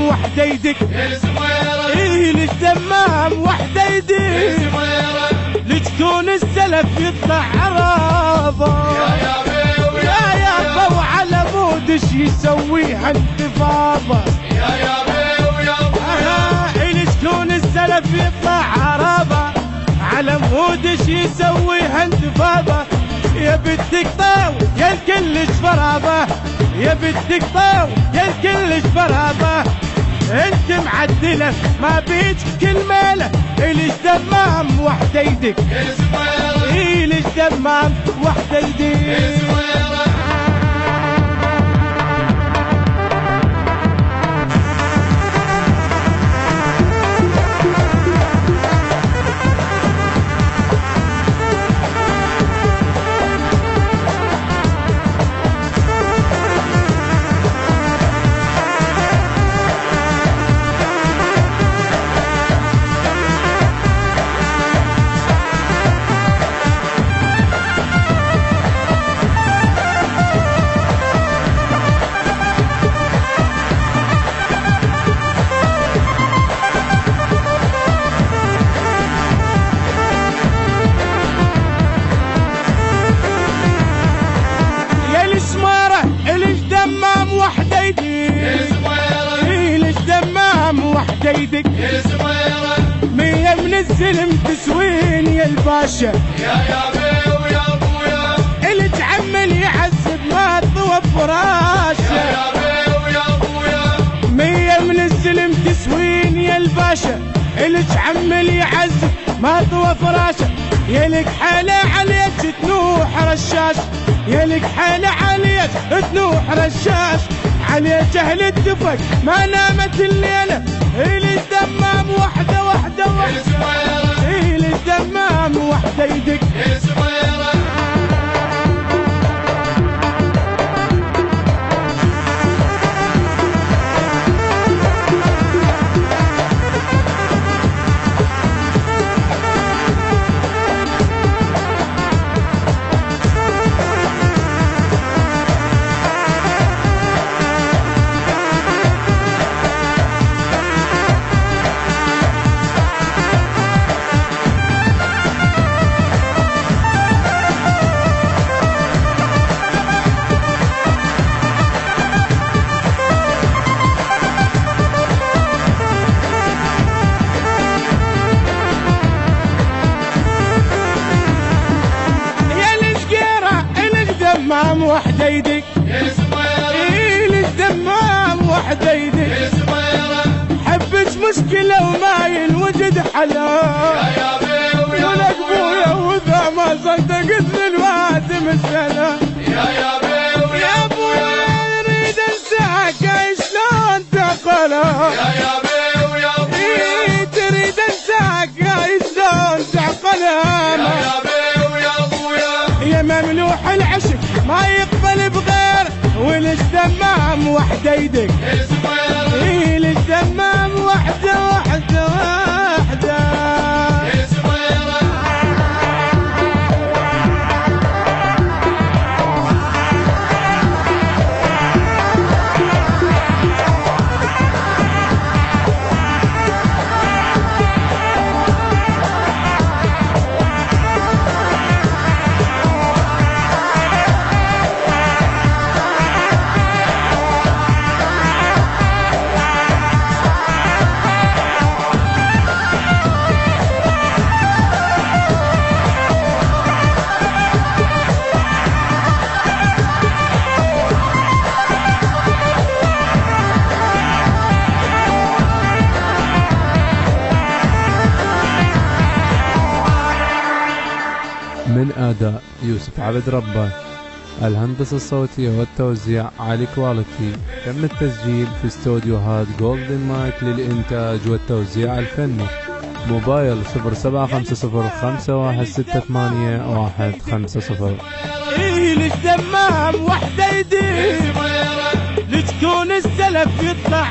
وحده يدك يا سميرة ايه ليش دمام وحده يا يدك سميرة لتكون السلف يطلع عرابة يا بي يا يابا وعلى مودش يسويها انتفاضة يا بي ويا ابويا ليش تكون السلف يطلع عرابة على مودش يسويها انتفاضة يا بدك طاو يا الكل شفرابة يا بدك طاو يا الكل شفرابة انت معدلة ما بيك كلمة ليش دمام وحده يدك يا سميرة ايه ليش دمام وحده يا يدك سميرة يدك يا سميرة مية من الزلم تسوين يا الباشا يا بي ويا ابويا اللي تعمل يعذب ما طوى فراشه يا بي ويا ابويا مية من الزلم تسوين يا الباشا اللي تعمل يعذب ما طوى فراشه يلك حالة عليك تنوح رشاش يلك حالة عليك تنوح رشاش عليك اهل الدفق ما نامت الليلة إلي الدمام وحده وحده يا سميرة إلي الدمام وحده يدك يا سميرة دمام وحده يدك يا سميرة إيه ليش دمام وحده يدك يا سميرة حبك مشكلة وما ينوجد حلا يا بي ويا ولك بويا وذا ما صدقت للوادم السنة يا بي ويا يا ابويا يريد انساك شلون تعقله يا بي ويا ابويا إيه تريد انساك شلون تعقله يا بي ويا ابويا يا مملوح العشق ما يقبل بغير وليش دمام وحده يدك يا سميرة إيه ليش دمام وحده وحده وحده يا سميرة من أداء يوسف عبد ربه، الهندسة الصوتية والتوزيع علي كواليتي. تم التسجيل في استوديوهات جولدن مايك للإنتاج والتوزيع الفني. موبايل 075051685150. إيه ليش دمام وحده يدك لتكون السلف يطلع